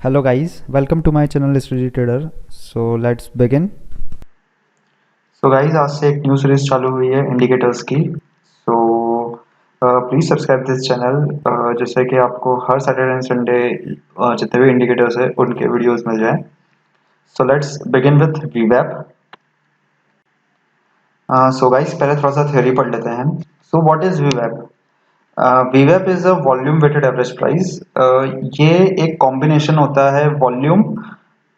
Hello guys, welcome to my channel Strategy Trader. So let's begin. So guys आज से एक new series चालू हुई है इंडिकेटर्स की। So please subscribe this channel जिससे कि आपको हर सैटरडे एंड संडे जितने भी इंडिकेटर्स है उनके वीडियोस मिल जाएं। So let's begin with वीवैप। So guys पहले थोड़ा सा थ्योरी पढ़ लेते हैं। So what is वीवैप? वीवैप is a volume weighted average price. ये एक कॉम्बिनेशन होता है वॉल्यूम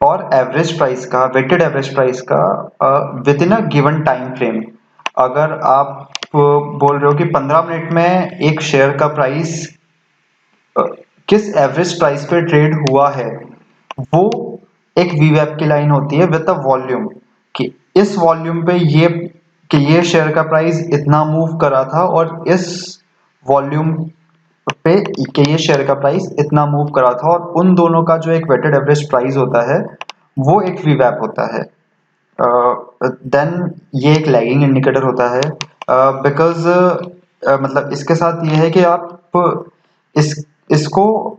और एवरेज प्राइस का, वेटेड एवरेज प्राइस का with in a given time frame. अगर आप बोल रहे हो कि 15 मिनट में एक शेयर का प्राइस किस एवरेज प्राइस पे ट्रेड हुआ है, वो एक वीवैप की लाइन होती है विद अ वॉल्यूम, कि इस वॉल्यूम पे ये शेयर का प्राइस इतना मूव करा था और इस वॉल्यूम पे कि ये शेयर का प्राइस इतना मूव करा था, और उन दोनों का जो एक वेटेड एवरेज प्राइस होता है वो एक वीवैप होता है। देन ये एक लैगिंग इंडिकेटर होता है बिकॉज मतलब इसके साथ ये है कि आप इस इसको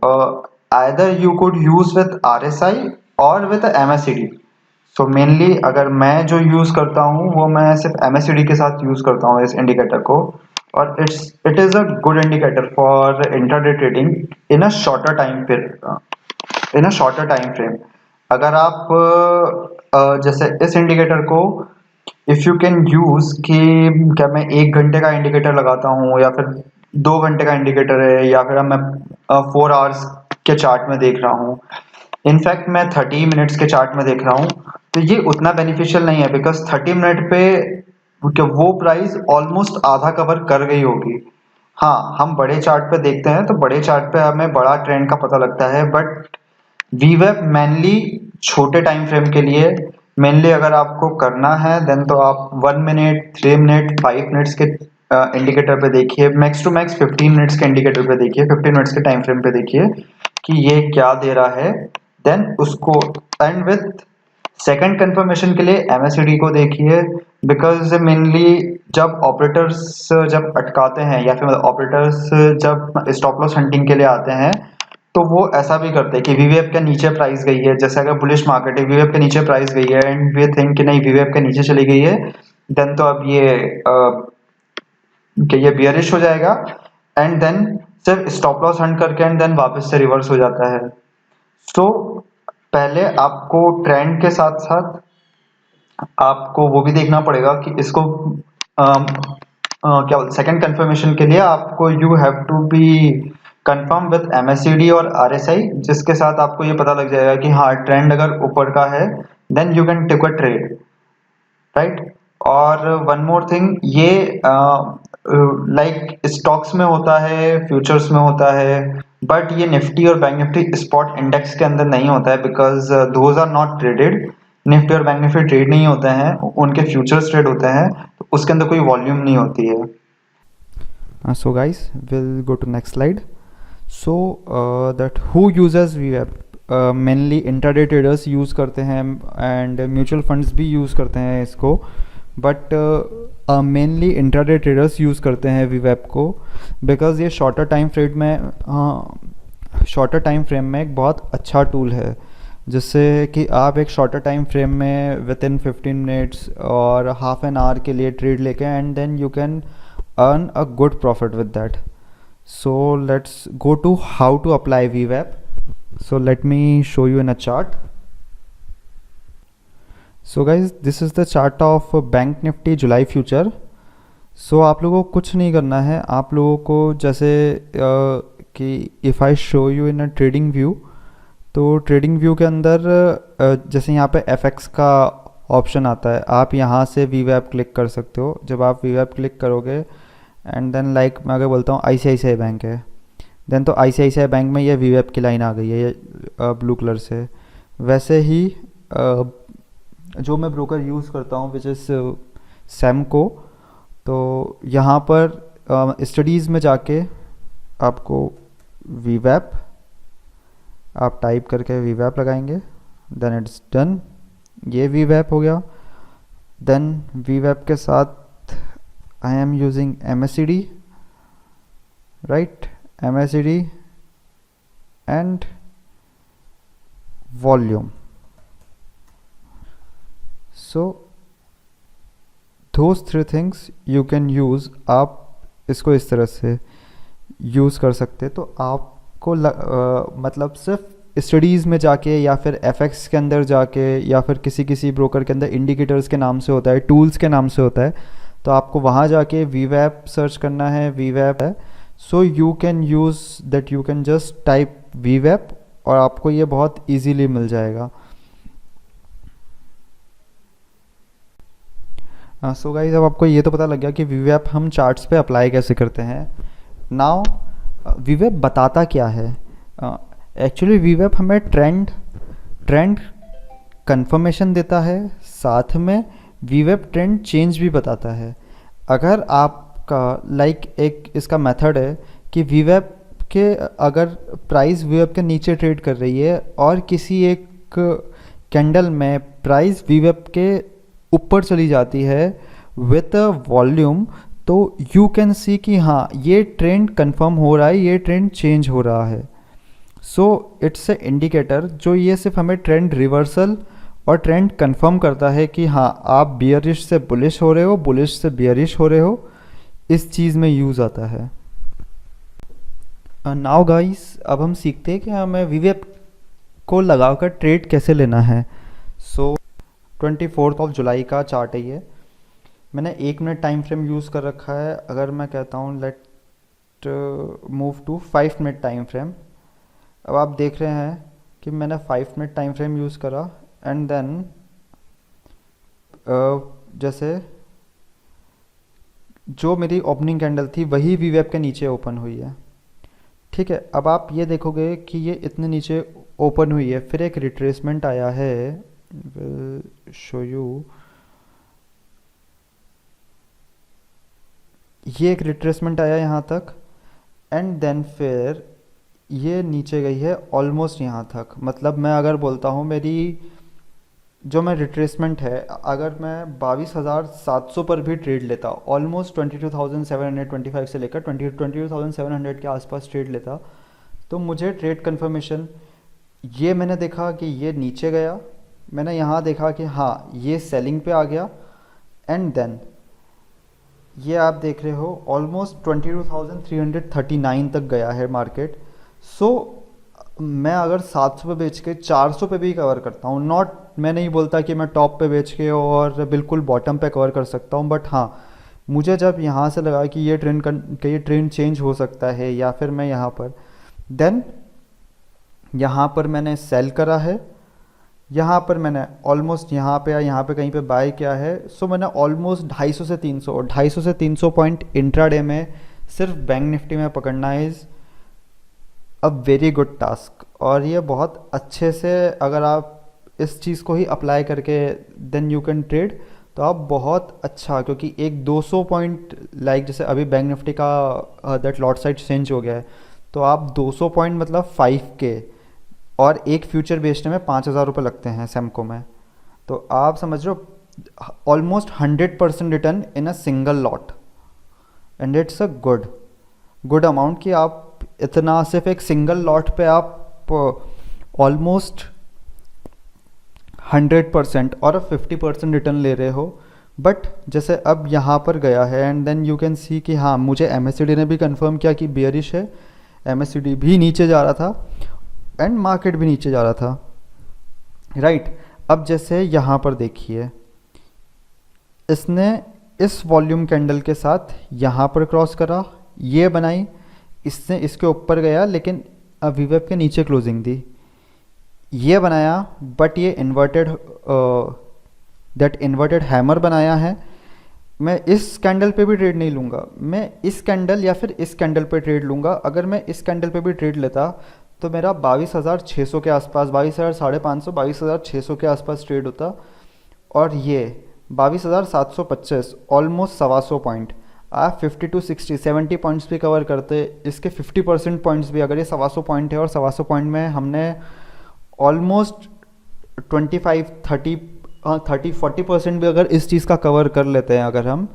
either you could use with RSI और विथ एमएससीडी। सो मेनली अगर मैं जो यूज करता हूँ वो मैं सिर्फ एमएससीडी के साथ यूज करता हूँ इस इंडिकेटर को, और it is a good indicator for intraday trading in a shorter time frame. अगर आप जैसे इस इंडिकेटर को इफ यू कैन यूज कि क्या मैं 1 घंटे का इंडिकेटर लगाता हूँ या फिर 2 घंटे का इंडिकेटर है या फिर मैं 4 आवर्स के चार्ट में देख रहा हूँ, इनफैक्ट मैं 30 मिनट्स के चार्ट में देख रहा हूँ, तो ये उतना बेनिफिशियल नहीं है बिकॉज 30 मिनट पे वो प्राइस ऑलमोस्ट आधा कवर कर गई होगी। हाँ, हम बड़े चार्ट पे देखते हैं तो बड़े चार्ट पे हमें बड़ा ट्रेंड का पता लगता है, बट वीवेब मेनली छोटे टाइम फ्रेम के लिए, मेनली अगर आपको करना है देन तो आप 1 मिनट, 3 मिनट, 5 मिनट्स के इंडिकेटर पे देखिए, मैक्स टू मैक्स 15 मिनट्स के इंडिकेटर पे देखिए, 15 मिनट्स के टाइम फ्रेम पे देखिए कि ये क्या दे रहा है। देन उसको एंड विथ सेकंड कंफर्मेशन के लिए एमएससीडी को देखिए, बिकॉज मेनली जब ऑपरेटर्स जब अटकाते हैं या फिर ऑपरेटर्स जब स्टॉप लॉस हंटिंग के लिए आते हैं तो वो ऐसा भी करते हैं कि वीवेप के नीचे प्राइस गई है, जैसे अगर बुलिश मार्केट है, वीवेप के नीचे प्राइस गई है एंड वी थिंक कि नहीं वीवेप के नीचे चली गई है, देन तो अब ये बियरिश हो जाएगा, एंड देन सिर्फ स्टॉप लॉस हंट करके एंड देन वापस से रिवर्स हो जाता है। तो पहले आपको ट्रेंड के साथ साथ आपको वो भी देखना पड़ेगा कि इसको क्या बोलते, सेकंड कंफर्मेशन के लिए आपको you have to be confirm with MSCD और आरएसआई, जिसके साथ आपको ये पता लग जाएगा कि हाँ ट्रेंड अगर ऊपर का है then you can take a trade, right. और वन मोर थिंग, ये लाइक स्टॉक्स में होता है, फ्यूचर्स में होता है, बट ये निफ्टी और बैंक निफ्टी स्पॉट इंडेक्स के अंदर नहीं होता है because those are not traded. Nifty और बैंक निफ्टी ट्रेड नहीं होते हैं, उनके फ्यूचर्स ट्रेड होते हैं, तो उसके अंदर कोई वॉल्यूम नहीं होती है। So guys, we'll go to next slide. So that who uses VWAP? Mainly intraday traders use करते हैं एंड म्यूचुअल फंड्स भी यूज़ करते हैं इसको, but mainly intraday traders use करते हैं वीवैप को बिकॉज ये शॉर्टर टाइम फ्रेम में एक बहुत अच्छा टूल है, जिससे कि आप एक शॉर्टर टाइम फ्रेम में विद इन 15 मिनट्स और हाफ एन आवर के लिए ट्रेड लेके and then you can earn a good profit with that. So let's go to how to apply VWAP. So let me show you in a chart. So guys, this is the chart of Bank Nifty July future. So आप लोगों को कुछ नहीं करना है, आप लोगों को जैसे कि if I show you in a trading view, तो ट्रेडिंग व्यू के अंदर जैसे यहाँ पे FX का ऑप्शन आता है, आप यहाँ से VWAP क्लिक कर सकते हो। जब आप VWAP क्लिक करोगे एंड देन लाइक मैं अगर बोलता हूँ ICICI बैंक है, देन तो ICICI बैंक में ये VWAP की लाइन आ गई है ब्लू कलर से। वैसे ही जो मैं ब्रोकर यूज़ करता हूँ विच इज़ सैमको, तो यहाँ पर स्टडीज़ में जाके आपको VWAP आप टाइप करके VWAP लगाएंगे, देन इट्स डन, ये VWAP हो गया। देन VWAP के साथ I am using MACD, right, MACD, and volume. So those three things you can use, आप इसको इस तरह से यूज़ कर सकते। तो आपको मतलब सिर्फ स्टडीज़ में जाके या फिर एफएक्स के अंदर जाके या फिर किसी किसी ब्रोकर के अंदर इंडिकेटर्स के नाम से होता है, टूल्स के नाम से होता है, तो आपको वहाँ जाके वीवैप सर्च करना है, वीवैप है। So you can use that, you can just type वीवैप और आपको ये बहुत इजीली मिल जाएगा। सो गाइस, अब आपको ये तो पता लग गया कि वीवैप हम चार्ट्स पे अप्लाई कैसे करते हैं। नाउ वीवैप बताता क्या है? एक्चुअली वीवैप हमें ट्रेंड कंफर्मेशन देता है, साथ में वीवैप ट्रेंड चेंज भी बताता है। अगर आपका एक इसका मेथड है कि वीवैप के अगर प्राइस वीवैप के नीचे ट्रेड कर रही है और किसी एक कैंडल में प्राइस वीवैप के ऊपर चली जाती है विथ वॉल्यूम, तो यू कैन सी कि हाँ ये ट्रेंड कंफर्म हो रहा है, ये ट्रेंड चेंज हो रहा है। सो इट्स ए इंडिकेटर जो ये सिर्फ हमें ट्रेंड रिवर्सल और ट्रेंड कंफर्म करता है कि हाँ आप बियरिश से बुलिश हो रहे हो, बुलिश से बियरिश हो रहे हो, इस चीज़ में यूज़ आता है। नाउ गाइस, अब हम सीखते हैं कि हमें वीवैप को लगाकर ट्रेड कैसे लेना है। सो 24 जुलाई का चार्ट है ये। मैंने 1 मिनट टाइम फ्रेम यूज़ कर रखा है। अगर मैं कहता हूँ let move to 5 minute time frame, अब आप देख रहे हैं कि मैंने 5 मिनट टाइम फ्रेम यूज़ करा एंड देन जैसे जो मेरी ओपनिंग कैंडल थी वही वीवैप के नीचे ओपन हुई है। ठीक है, अब आप ये देखोगे कि ये इतने नीचे ओपन हुई है, फिर एक रिट्रेसमेंट आया है, विल शो यू। ये एक रिट्रेसमेंट आया यहाँ तक एंड देन फिर ये नीचे गई है ऑलमोस्ट यहाँ तक। मतलब मैं अगर बोलता हूँ मेरी जो मैं रिट्रेसमेंट है, अगर मैं 22,700 पर भी ट्रेड लेता, ऑलमोस्ट 22,725 से लेकर 22,700 के आसपास ट्रेड लेता, तो मुझे ट्रेड कंफर्मेशन, ये मैंने देखा कि ये नीचे गया, मैंने यहाँ देखा कि हाँ ये सेलिंग पे आ गया एंड देन ये आप देख रहे हो ऑलमोस्ट 22,339 तक गया है मार्केट। सो मैं अगर 700 पे बेच के 400 पे भी कवर करता हूँ, नॉट, मैं नहीं बोलता कि मैं टॉप पे बेच के और बिल्कुल बॉटम पे कवर कर सकता हूँ, बट हाँ मुझे जब यहाँ से लगा कि ये ट्रेंड चेंज हो सकता है या फिर मैं यहाँ पर, देन यहाँ पर मैंने सेल करा है, यहाँ पर मैंने ऑलमोस्ट यहाँ पे या यहाँ पे कहीं पे बाय किया है। सो मैंने ऑलमोस्ट 250 से 300 और 250 से 300 पॉइंट इंट्राडे में सिर्फ बैंक निफ्टी में पकड़ना is a very good task. और ये बहुत अच्छे से अगर आप इस चीज़ को ही अप्लाई करके देन यू कैन ट्रेड, तो आप बहुत अच्छा, क्योंकि एक 200 पॉइंट जैसे अभी बैंक निफ्टी का दैट लॉट साइज चेंज हो गया है, तो आप 200 पॉइंट मतलब 5K, और एक फ्यूचर बेचने में 5,000 रुपये लगते हैं सेमको में, तो आप समझ रहे हो almost 100% return in a single lot and it's a good amount कि आप इतना सिर्फ एक सिंगल लॉट पे आप ऑलमोस्ट 100% और 50% रिटर्न ले रहे हो। बट जैसे अब यहाँ पर गया है and then you can see कि हाँ मुझे MACD ने भी कंफर्म किया कि बेयरिश है, MACD भी नीचे जा रहा था एंड मार्केट भी नीचे जा रहा था, राइट। अब जैसे यहाँ पर देखिए, इसने इस वॉल्यूम कैंडल के साथ यहाँ पर क्रॉस करा, ये बनाई, इसने इसके ऊपर गया लेकिन वीवैप के नीचे क्लोजिंग दी, ये बनाया, बट ये इन्वर्टेड हैमर बनाया है। मैं इस कैंडल पे भी ट्रेड नहीं लूँगा, मैं इस कैंडल या फिर इस कैंडल पे ट्रेड लूँगा। अगर मैं इस कैंडल पे भी ट्रेड लेता तो मेरा 22,600 के आसपास, 22,550, 22,600 के आसपास ट्रेड होता, और ये 22,725, ऑलमोस्ट 125 पॉइंट। आप 50 to 60 70 पॉइंट्स भी कवर करते, इसके 50% पॉइंट्स भी, अगर ये 125 पॉइंट है और 125 पॉइंट में हमने ऑलमोस्ट 30-40% भी अगर इस चीज़ का कवर कर लेते हैं अगर हम,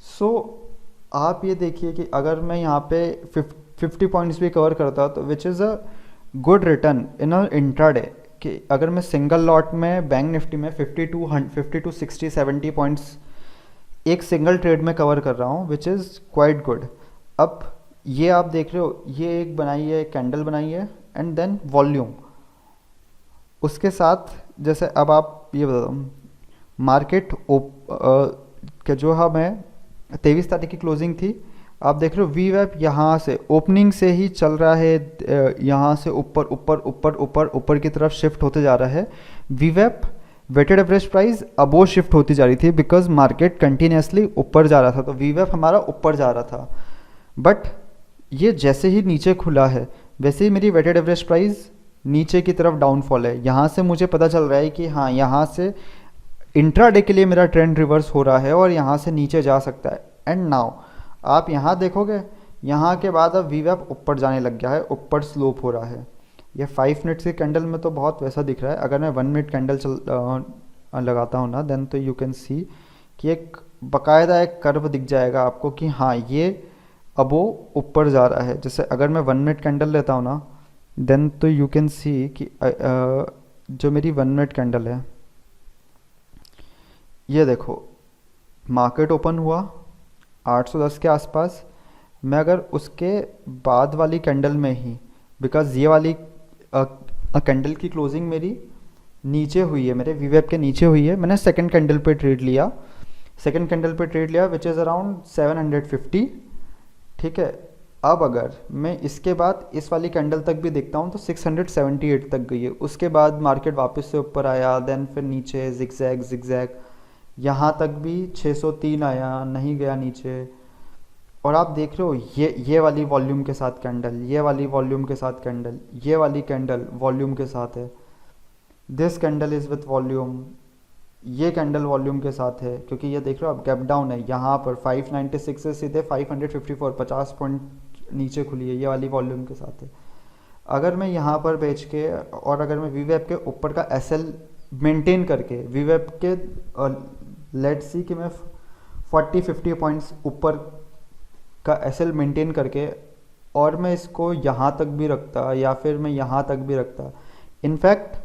सो आप ये देखिए कि अगर मैं यहाँ पे 50 पॉइंट्स भी कवर करता तो which is a good return in a intraday, कि अगर मैं सिंगल लॉट में बैंक निफ्टी में 50 to 60 70 पॉइंट्स एक सिंगल ट्रेड में कवर कर रहा हूँ, विच इज़ क्वाइट गुड। अब ये आप देख रहे हो, ये एक बनाई है, कैंडल बनाई है, एंड देन वॉल्यूम उसके साथ। जैसे अब आप ये बताओ, मार्केट के जो हमें 23 तारीख की क्लोजिंग थी, आप देख रहे हो वी वेब यहाँ से ओपनिंग से ही चल रहा है, यहाँ से ऊपर ऊपर ऊपर ऊपर ऊपर की तरफ शिफ्ट होते जा रहा है। V web weighted average price above shift होती जा रही थी बिकॉज मार्केट कंटिन्यूसली ऊपर जा रहा था, तो वी वेब हमारा ऊपर जा रहा था। बट ये जैसे ही नीचे खुला है वैसे ही मेरी वेटेड एवरेज प्राइस नीचे की तरफ डाउनफॉल है। यहाँ से मुझे पता चल रहा है कि हाँ, यहाँ से इंट्राडे के लिए मेरा ट्रेंड रिवर्स हो रहा है और यहाँ से नीचे जा सकता है। एंड नाउ आप यहाँ देखोगे, यहाँ के बाद अब वी वेब ऊपर जाने लग गया है, ऊपर स्लोप हो रहा है। ये 5 मिनट्स के कैंडल में तो बहुत वैसा दिख रहा है। अगर मैं 1 मिनट कैंडल लगाता हूँ ना, देन तो यू कैन सी कि एक बाकायदा एक कर्व दिख जाएगा आपको कि हाँ, ये अब वो ऊपर जा रहा है। जैसे अगर मैं 1 मिनट कैंडल लेता हूँ ना, देन तो यू कैन सी कि जो मेरी 1 मिनट कैंडल है, ये देखो मार्केट ओपन हुआ 810 के आसपास। मैं अगर उसके बाद वाली कैंडल में ही, बिकॉज ये वाली कैंडल की क्लोजिंग मेरी नीचे हुई है, मेरे वीवेब के नीचे हुई है, मैंने सेकंड कैंडल पे ट्रेड लिया, सेकंड कैंडल पे ट्रेड लिया विच इज़ अराउंड 750। ठीक है, अब अगर मैं इसके बाद इस वाली कैंडल तक भी देखता हूँ तो 678 तक गई है। उसके बाद मार्केट वापस से ऊपर आया, देन फिर नीचे जिगजैग जिगजैग, यहाँ तक भी 603 आया, नहीं गया नीचे। और आप देख रहे हो ये वाली वॉल्यूम के साथ कैंडल, ये वाली वॉल्यूम के साथ कैंडल, ये वाली कैंडल वॉल्यूम के साथ है। This candle is with volume, ये कैंडल वॉल्यूम के साथ है, क्योंकि ये देख रहे हो आप गैप डाउन है यहाँ पर 596 से सीधे 554, 50 पॉइंट नीचे खुली है, ये वाली वॉल्यूम के साथ है। अगर मैं यहाँ पर बेच के और अगर मैं वीवेब के ऊपर का एसएल मेंटेन करके, वीवेब के लेट्स सी कि मैं 40-50 पॉइंट्स ऊपर का एसएल मेंटेन करके और मैं इसको यहाँ तक भी रखता या फिर मैं यहाँ तक भी रखता, इनफैक्ट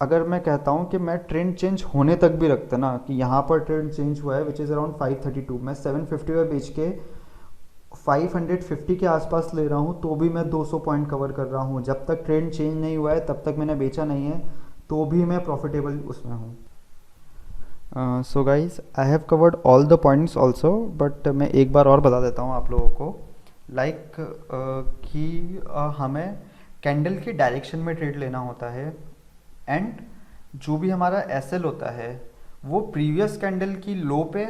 अगर मैं कहता हूँ कि मैं ट्रेंड चेंज होने तक भी रखता ना, कि यहाँ पर ट्रेंड चेंज हुआ है विच इज़ अराउंड 532, मैं 750 में बेच के 550 के आसपास ले रहा हूँ तो भी मैं 200 पॉइंट कवर कर रहा हूँ। जब तक ट्रेंड चेंज नहीं हुआ है तब तक मैंने बेचा नहीं है, तो भी मैं प्रॉफिटेबल उसमें हूँ। So guys I have covered all the points also, but मैं एक बार और बता देता हूँ आप लोगों को, लाइक कि हमें कैंडल की डायरेक्शन में ट्रेड लेना होता है, एंड जो भी हमारा एसएल होता है वो प्रीवियस कैंडल की लो पे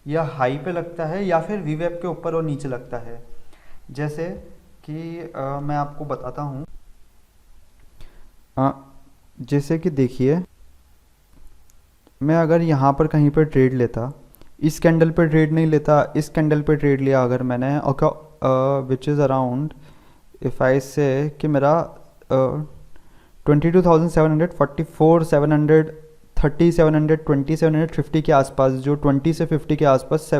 या हाई पे लगता है या फिर वीवेब के ऊपर और नीचे लगता है। जैसे कि मैं आपको बताता हूँ, जैसे कि देखिए, मैं अगर यहाँ पर कहीं पर ट्रेड लेता, इस कैंडल पर ट्रेड नहीं लेता, इस कैंडल पर ट्रेड लिया अगर मैंने, विच इज़ अराउंड इफ़ आई से कि मेरा 22,744, 730, 720, 750 के आसपास, जो 20 से 50 के आसपास,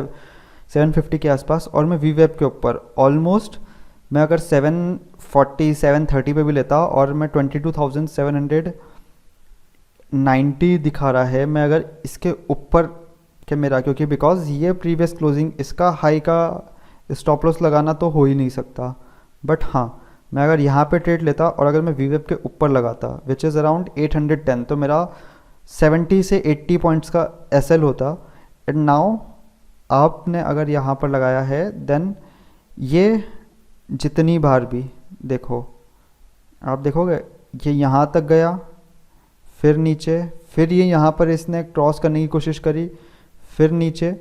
750 के आसपास, और मैं वी वेब के ऊपर ऑलमोस्ट मैं अगर 740, 730 पे भी लेता और मैं 22,790 दिखा रहा है, मैं अगर इसके ऊपर के मेरा, क्योंकि बिकॉज ये प्रीवियस क्लोजिंग, इसका हाई का स्टॉप लॉस लगाना तो हो ही नहीं सकता, बट हाँ मैं अगर यहाँ पे ट्रेड लेता और अगर मैं वीवेब के ऊपर लगाता विच इज़ अराउंड 810, तो मेरा 70 से 80 पॉइंट्स का एसएल होता। एंड नाउ आपने अगर यहाँ पर लगाया है, देन ये जितनी बार भी देखो, आप देखोगे ये यहाँ तक गया, फिर नीचे, फिर ये यहाँ पर इसने क्रॉस करने की कोशिश करी, फिर नीचे,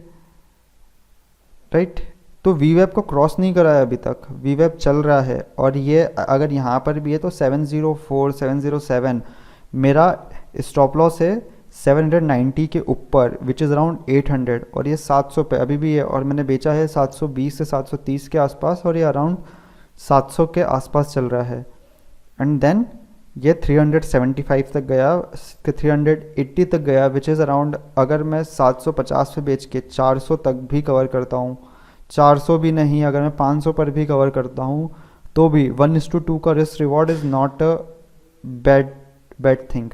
राइट। तो वीवेब को क्रॉस नहीं करा है अभी तक, वीवेब चल रहा है। और ये अगर यहाँ पर भी है तो 704, 707 मेरा स्टॉप लॉस है 790 के ऊपर विच इज़ अराउंड 800, और ये 700 पे अभी भी है, और मैंने बेचा है 720 से 730 के आसपास, और ये अराउंड 700 के आसपास चल रहा है। एंड देन ये 375 तक गया, 380 तक गया विच इज़ अराउंड, अगर मैं 750 पे बेच के 400 तक भी कवर करता हूँ, 400 भी नहीं, अगर मैं 500 पर भी कवर करता हूँ तो भी 1:2 का risk reward is not a bad bad thing.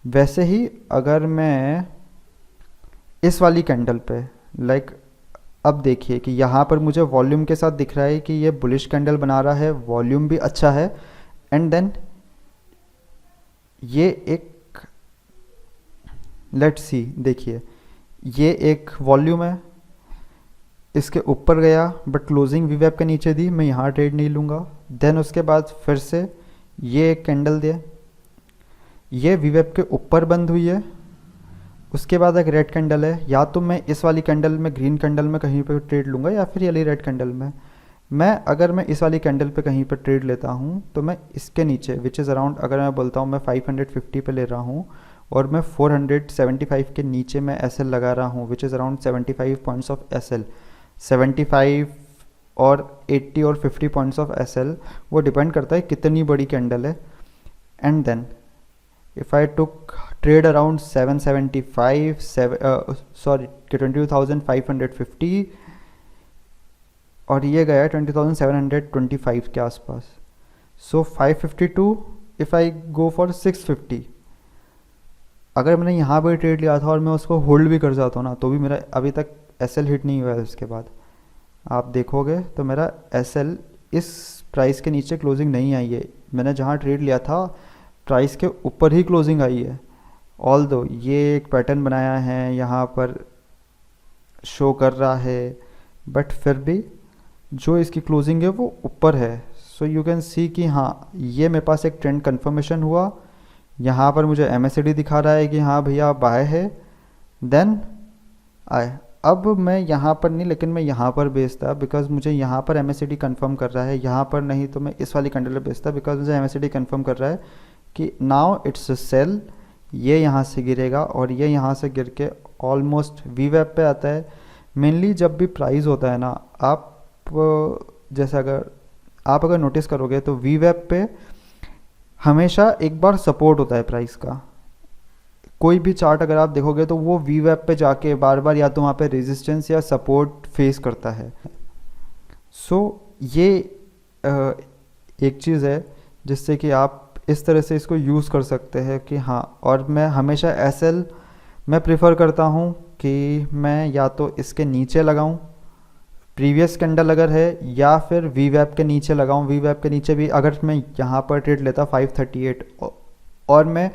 वैसे ही अगर मैं इस वाली कैंडल पे अब देखिए कि यहाँ पर मुझे वॉल्यूम के साथ दिख रहा है कि ये बुलिश कैंडल बना रहा है, वॉल्यूम भी अच्छा है, एंड देन ये एक, लेट्स सी, देखिए ये एक वॉल्यूम है, इसके ऊपर गया बट क्लोजिंग वीवैप के नीचे दी, मैं यहाँ ट्रेड नहीं लूँगा। देन उसके बाद फिर से ये एक कैंडल दे, ये वीवैप के ऊपर बंद हुई है, उसके बाद एक रेड कैंडल है। या तो मैं इस वाली कैंडल में, ग्रीन कैंडल में कहीं पे ट्रेड लूँगा, या फिर ये वाली रेड कैंडल में। अगर मैं इस वाली कैंडल पे कहीं पर ट्रेड लेता हूँ तो मैं इसके नीचे, विच इज़ अराउंड, अगर मैं बोलता हूँ मैं 550 पे ले रहा हूँ और मैं 475 के नीचे मैं एसएल लगा रहा हूँ, which is around 75 points of SL. 75 और 80 और 50 पॉइंट्स ऑफ एसएल, वो डिपेंड करता है कितनी बड़ी कैंडल है। And then if I took trade around 775 22,550 और ये गया 20,725 के आसपास। सो 552 इफ़ आई गो फॉर 650, अगर मैंने यहाँ पर ट्रेड लिया था और मैं उसको होल्ड भी कर जाता हूँ ना, तो भी मेरा अभी तक एसएल हिट नहीं हुआ है। उसके बाद आप देखोगे तो मेरा एसएल इस प्राइस के नीचे क्लोजिंग नहीं आई है। मैंने जहाँ ट्रेड लिया था प्राइस के ऊपर ही क्लोजिंग आई है। ऑल दो ये एक पैटर्न बनाया है, यहाँ पर शो कर रहा है, बट फिर भी जो इसकी क्लोजिंग है वो ऊपर है। सो यू कैन सी कि हाँ, ये मेरे पास एक ट्रेंड कंफर्मेशन हुआ। यहाँ पर मुझे MACD दिखा रहा है कि हाँ भैया बाय है। देन आए, अब मैं यहाँ पर नहीं, लेकिन मैं यहाँ पर बेचता, बिकॉज मुझे यहाँ पर MACD कंफर्म कर रहा है। यहाँ पर नहीं तो मैं इस वाली कैंडल पे बेचता, बिकॉज मुझे MACD कंफर्म कर रहा है कि नाउ इट्स अ सेल। ये यहाँ से गिरेगा और ये यहाँ से गिर के ऑलमोस्ट वीवैप पे आता है। मेनली जब भी प्राइस होता है ना, आप जैसे अगर नोटिस करोगे तो वीवैप पे हमेशा एक बार सपोर्ट होता है प्राइस का। कोई भी चार्ट अगर आप देखोगे तो वो वीवैप पे जाके बार बार या तो वहाँ पे रेजिस्टेंस या सपोर्ट फेस करता है। सो ये एक चीज़ है जिससे कि आप इस तरह से इसको यूज़ कर सकते हैं कि हाँ। और मैं हमेशा एसएल मैं प्रेफर करता हूँ कि मैं या तो इसके नीचे लगाऊँ प्रीवियस कैंडल अगर है, या फिर वीवैप के नीचे लगाऊँ। वीवैप के नीचे भी अगर मैं यहाँ पर ट्रेड लेता 538 और मैं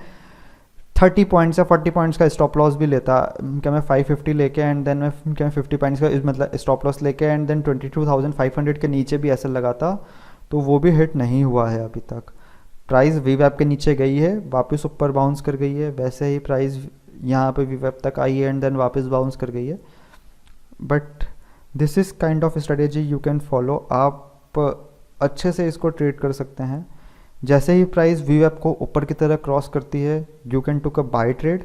30 पॉइंट्स या 40 पॉइंट्स का स्टॉप लॉस भी लेता, क्या मैं 550 लेके एंड देन मैं क्या 50 पॉइंट्स का मतलब स्टॉप लॉस लेके एंड देन 22,500 के नीचे भी ऐसा लगाता, तो वो भी हिट नहीं हुआ है अभी तक। प्राइस वीवैप के नीचे गई है, वापस ऊपर बाउंस कर गई है, वैसे ही प्राइस यहाँ पे वीवैप तक आई है एंड देन वापस बाउंस कर गई है। But this is kind of strategy you can follow. आप अच्छे से इसको ट्रेड कर सकते हैं। जैसे ही प्राइस वीवैप को ऊपर की तरफ क्रॉस करती है, you can took a buy trade.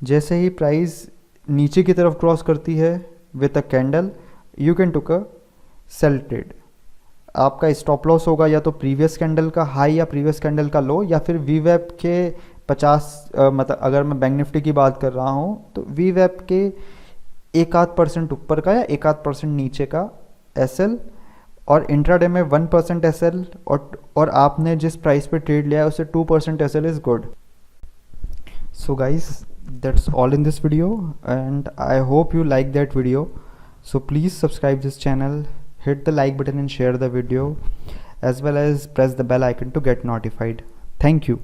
जैसे ही प्राइस नीचे की तरफ क्रॉस करती है with a candle, you can took a sell trade. आपका स्टॉप लॉस होगा या तो प्रीवियस कैंडल का हाई या प्रीवियस कैंडल का लो, या फिर वीवैप के 50 मतलब अगर मैं बैंक निफ्टी की बात कर रहा हूँ तो वीवैप के 1-8% ऊपर का या 1-8% नीचे का एसएल, और इंट्राडे में 1% एसएल, और आपने जिस प्राइस पे ट्रेड लिया है उससे 2% SL is good. So guys, that's all in this video and I hope you like that video. So please subscribe this channel, hit the like button and share the video, as well as press the bell icon to get notified. Thank you.